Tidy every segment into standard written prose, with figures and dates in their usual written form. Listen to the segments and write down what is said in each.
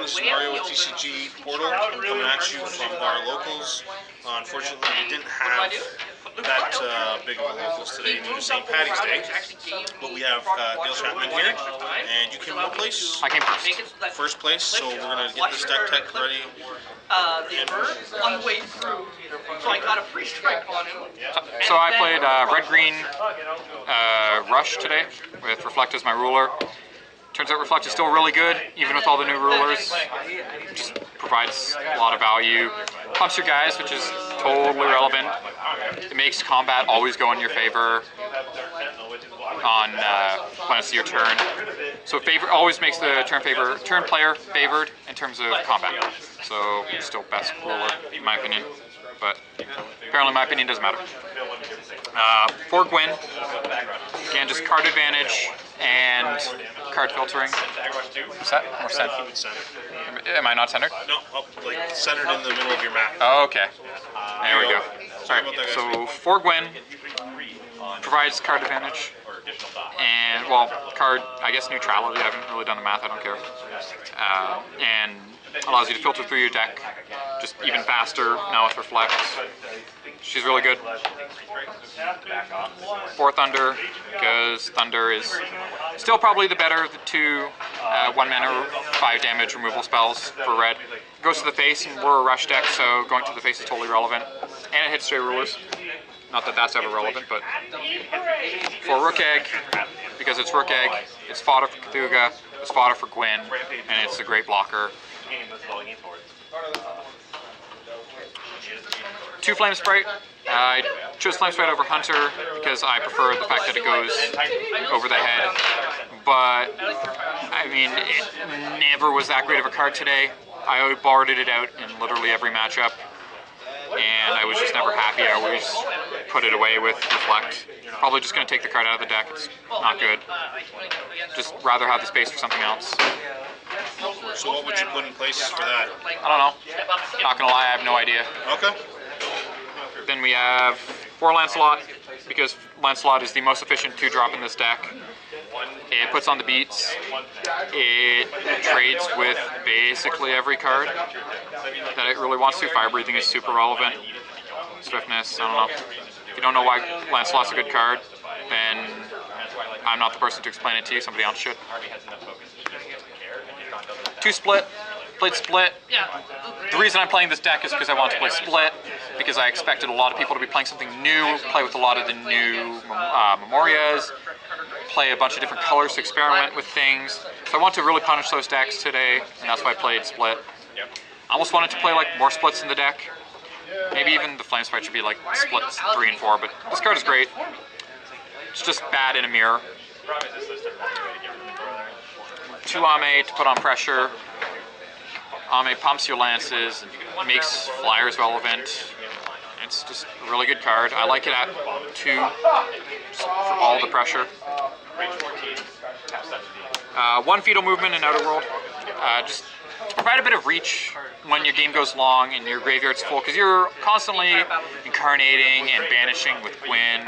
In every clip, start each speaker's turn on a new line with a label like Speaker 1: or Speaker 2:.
Speaker 1: this is Mario with TCG Portal coming at you from our locals. Unfortunately, we didn't have that big of a locals today due to St. Patty's Day, but we have Dale Chapman here, and you came in what place?
Speaker 2: I came first.
Speaker 1: First place, so we're going to get this deck tech ready.
Speaker 3: On the way through, so I got a free strike on him.
Speaker 2: So I played red-green Rush today with Reflect as my ruler. Turns out Reflect is still really good, even with all the new rulers. Just provides a lot of value. Pumps your guys, which is totally relevant. It makes combat always go in your favor on when it's your turn. So always makes the turn player favored in terms of combat. So still best ruler in my opinion, but apparently my opinion doesn't matter. For Gwyn, again, just card advantage and card filtering. Set or sent? Am I not centered?
Speaker 1: No, like centered in the middle of your map.
Speaker 2: Oh, okay. There we go. Sorry. So for Gwyn, provides card advantage. And, well, card, I guess neutrality. I haven't really done the math, I don't care. And allows you to filter through your deck just even faster now with Reflect. She's really good. For Thunder, because Thunder is still probably the better of the two 1 mana 5 damage removal spells for red. It goes to the face, and we're a rush deck, so going to the face is totally relevant. And it hits straight rulers. Not that that's ever relevant, but for Rook Egg, because it's Rook Egg, it's fodder for Cthulhu, it's fodder for Gwyn, and it's a great blocker. 2 Flame Sprite. I chose Flame Sprite over Hunter because I prefer the fact that it goes over the head. But, I mean, it never was that great of a card today. I boarded it out in literally every matchup, and I was just never happy. I always put it away with Reflect. Probably just going to take the card out of the deck. It's not good. Just rather have the space for something else.
Speaker 1: So what would you put in place for that?
Speaker 2: I don't know. Not going to lie, I have no idea.
Speaker 1: Okay.
Speaker 2: Then we have 4 Lancelot, because Lancelot is the most efficient 2-drop in this deck. It puts on the beats. It trades with basically every card that it really wants to. Fire Breathing is super relevant. Swiftness, I don't know. If you don't know why Lancelot's a good card, then I'm not the person to explain it to you. Somebody else should. 2 Split. Played Split. The reason I'm playing this deck is because I want to play Split, because I expected a lot of people to be playing something new, play with a lot of the new Memorias, play a bunch of different colors to experiment with things. So I want to really punish those decks today, and that's why I played Split. I almost wanted to play like more Splits in the deck. Maybe even the Flame Sprite should be like Splits 3 and 4, but this card is great. It's just bad in a mirror. 2 Ame to put on pressure. Ame pumps your lances, makes flyers relevant. It's just a really good card. I like it at 2 for all the pressure. 1 Fetal Movement in Outer World. Just provide a bit of reach when your game goes long and your graveyard's full, because you're constantly incarnating and banishing with Gwyn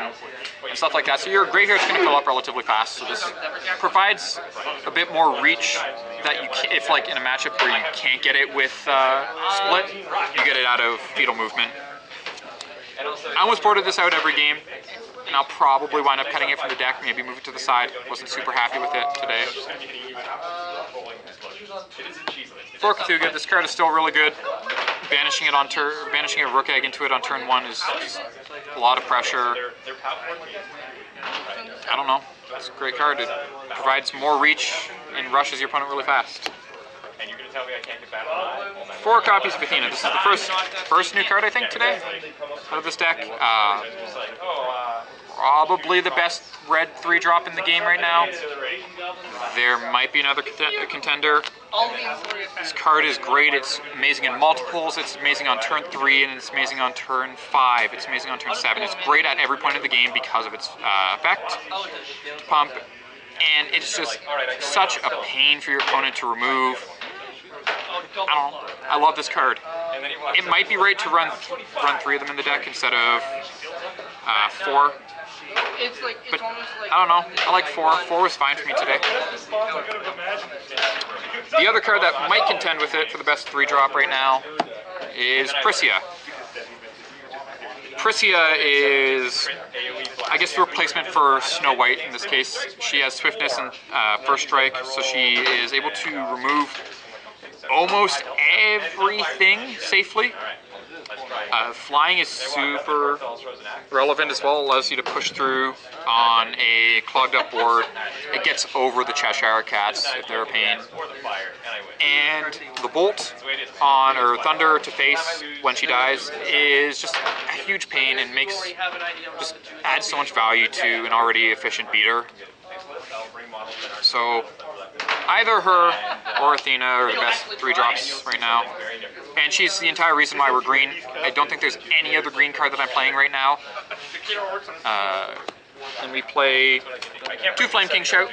Speaker 2: and stuff like that. So your graveyard's going to fill up relatively fast. So this provides a bit more reach that you can, if like in a matchup where you can't get it with Split, you get it out of Fetal Movement. I almost boarded this out every game, and I'll probably wind up cutting it from the deck, maybe move it to the side. Wasn't super happy with it today. For Cthulhu, this card is still really good. Banishing a Rook Egg into it on turn 1 is just a lot of pressure. I don't know. It's a great card. It provides more reach and rushes your opponent really fast. 4 copies of Athena. This is the first new card I think today out of this deck. Probably the best red 3-drop in the game right now. There might be another contender. This card is great. It's amazing in multiples. It's amazing on turn 3, and it's amazing on turn 5. It's amazing on turn 7. It's great at every point of the game because of its effect, pump, and it's just such a pain for your opponent to remove. I don't know. I love this card. It might be right to run 3 of them in the deck instead of 4.
Speaker 3: It's like, it's almost like...
Speaker 2: I don't know. I like 4. 4 was fine for me today. The other card that might contend with it for the best 3-drop right now is Prisia. Prisia is, I guess, the replacement for Snow White in this case. She has swiftness and first strike, so she is able to remove almost everything safely. Flying is super relevant as well. Allows you to push through on a clogged up board. It gets over the Cheshire Cats if they're a pain. And the bolt on her Thunder to face when she dies is just a huge pain and just adds so much value to an already efficient beater. So either her or Athena are the best 3-drops right now. And she's the entire reason why we're green. I don't think there's any other green card that I'm playing right now. And we play 2 Flame King Shout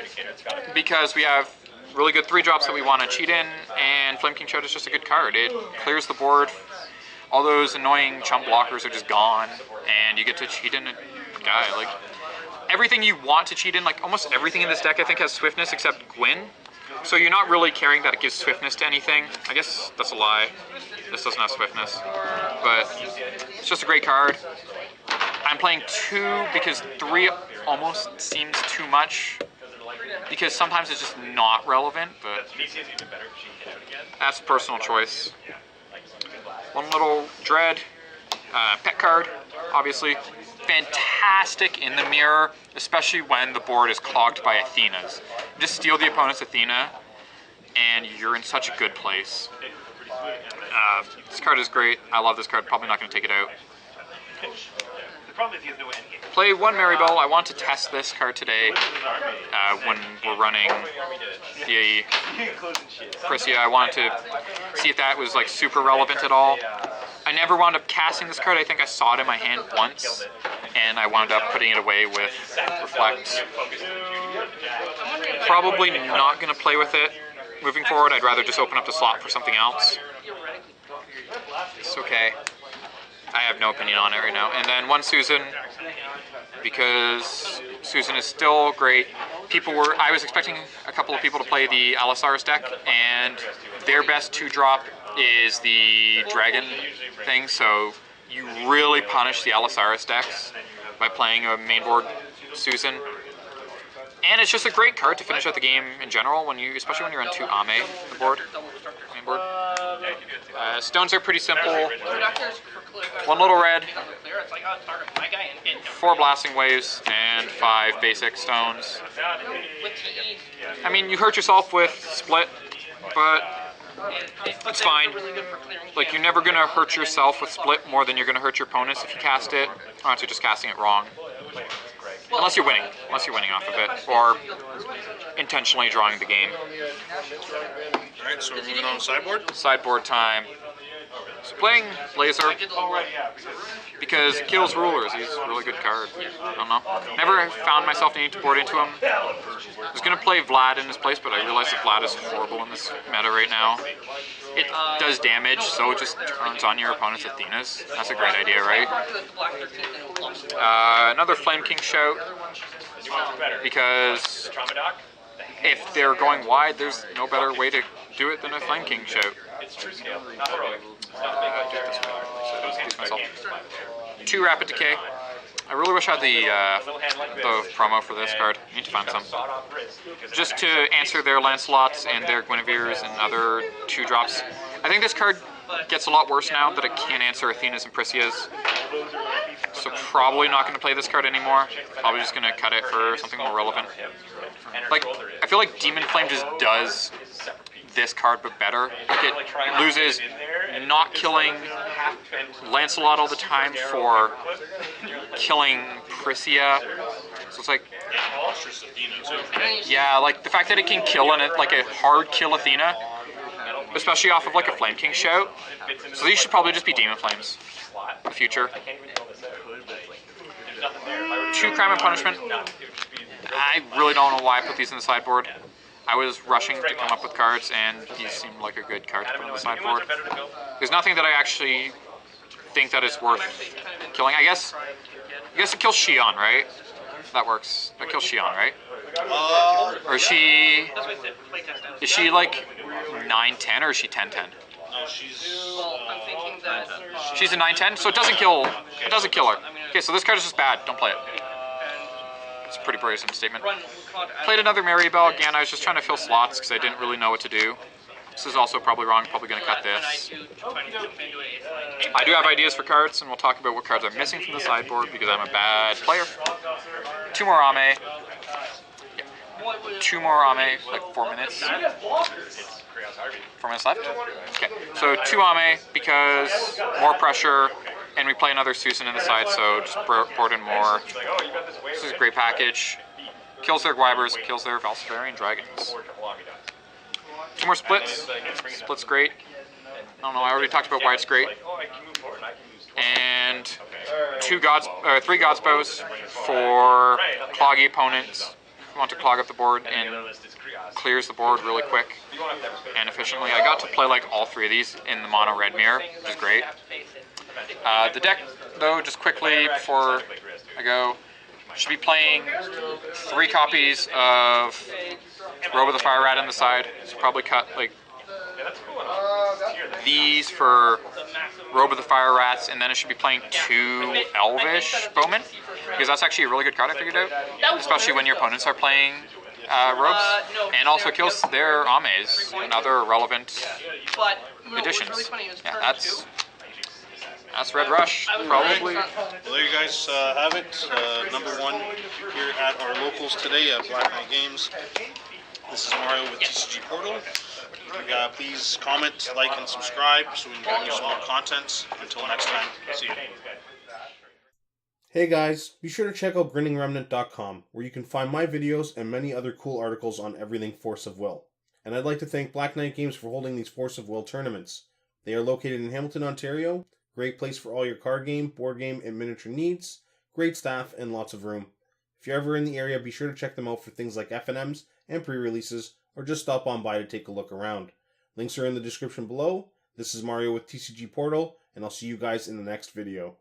Speaker 2: because we have really good 3-drops that we want to cheat in, and Flame King Shout is just a good card. It clears the board. All those annoying chump blockers are just gone, and you get to cheat in a guy. Like, everything you want to cheat in, like almost everything in this deck I think has swiftness except Gwyn. So you're not really caring that it gives swiftness to anything. I guess that's a lie. This doesn't have swiftness. But it's just a great card. I'm playing 2 because 3 almost seems too much. Because sometimes it's just not relevant, but that's a personal choice. One little Dread, pet card, obviously. Fantastic in the mirror, especially when the board is clogged by Athenas. You just steal the opponent's Athena, and you're in such a good place. This card is great. I love this card. Probably not going to take it out. Play 1 Maribel. I want to test this card today when we're running the Prisia. I wanted to see if that was like super relevant at all. I never wound up casting this card. I think I saw it in my hand once, and I wound up putting it away with Reflect. Probably not going to play with it moving forward. I'd rather just open up the slot for something else. It's okay. I have no opinion on it right now. And then 1 Susan, because Susan is still great. I was expecting a couple of people to play the Alisaris deck, and their best 2-drop is the Dragon thing, so you really punish the Alisaris decks by playing a mainboard Susan. And it's just a great card to finish out the game in general, especially when you're on 2 Ame on the board, mainboard. Stones are pretty simple. 1 little red, 4 blasting waves, and 5 basic stones. I mean, you hurt yourself with split, but it's fine. Like, you're never gonna hurt yourself with split more than you're gonna hurt your opponents if you cast it, or unless you're just casting it wrong. Unless you're winning off of it, or intentionally drawing the game.
Speaker 1: Alright, so we're moving on to sideboard?
Speaker 2: Sideboard time. So playing Laser, because it kills rulers. He's a really good card. I don't know. Never found myself needing to board into him. I was going to play Vlad in his place, but I realized that Vlad is horrible in this meta right now. It does damage, so it just turns on your opponent's Athenas. That's a great idea, right? Another Flame King Shout, because if they're going wide, there's no better way to do it than a Flame King Shout. 2 Rapid Decay. I really wish I had the promo for this card. I need to find some. Just to answer their Lancelots and their Guinevere's and other 2-drops. I think this card gets a lot worse now that it can't answer Athena's and Prisia's. So probably not going to play this card anymore. Probably just going to cut it for something more relevant. Like, I feel like Demon Flame just does this card but better. Like, it loses not killing Lancelot all the time for killing Prisia. So it's like, yeah, like the fact that it can kill like a hard kill Athena, especially off of like a Flame King Shout. So these should probably just be Demon Flames in the future. 2 Crime and Punishment. I really don't know why I put these in the sideboard. I was rushing to come up with cards, and these seemed like a good card to put in the sideboard. There's nothing that I actually think that is worth killing. I guess it kills Xion, right? That works. That kills Shion, right? Or is
Speaker 3: Is
Speaker 2: she like 9-10 or is she 10-10?
Speaker 1: No, she's.
Speaker 3: Well, I'm thinking that.
Speaker 2: She's a 9-10, so it doesn't kill. It doesn't kill her. Okay, so this card is just bad. Don't play it. It's a pretty brazen statement. Played another Maribel. Again, I was just trying to fill slots because I didn't really know what to do. This is also probably wrong. Probably going to cut this. I do have ideas for cards, and we'll talk about what cards I'm missing from the sideboard because I'm a bad player. 2 more Ame. Yeah. 2 more Ame, like 4 minutes. 4 minutes left? Okay, so 2 Ame because more pressure, and we play another Susan in the side, so just board in more. This is a great package. Kills their Guibers, kills their Valsivarian Dragons. 2 more splits. Split's great. I don't know, I already talked about why it's great. And 3 Godsbows for cloggy opponents who want to clog up the board and clears the board really quick and efficiently. I got to play like all 3 of these in the mono red mirror, which is great. The deck, though, just quickly before I go, should be playing 3 copies of Robe of the Fire Rat on the side. So probably cut like these for Robe of the Fire Rats, and then it should be playing 2 Elvish Bowmen, because that's actually a really good card I figured out, especially when your opponents are playing robes, and also kills their Ames and other relevant additions. Yeah, that's Red Rush, probably.
Speaker 1: Well, there you guys have it. Number 1 here at our locals today at Black Knight Games. This is Mario with TCG Portal. Please comment, like, and subscribe so we can bring you some more content. Until next time, see you.
Speaker 4: Hey guys, be sure to check out grinningremnant.com, where you can find my videos and many other cool articles on everything Force of Will. And I'd like to thank Black Knight Games for holding these Force of Will tournaments. They are located in Hamilton, Ontario. Great place for all your card game, board game, and miniature needs. Great staff and lots of room. If you're ever in the area, be sure to check them out for things like FNMs and pre-releases, or just stop on by to take a look around. Links are in the description below. This is Mario with TCG Portal, and I'll see you guys in the next video.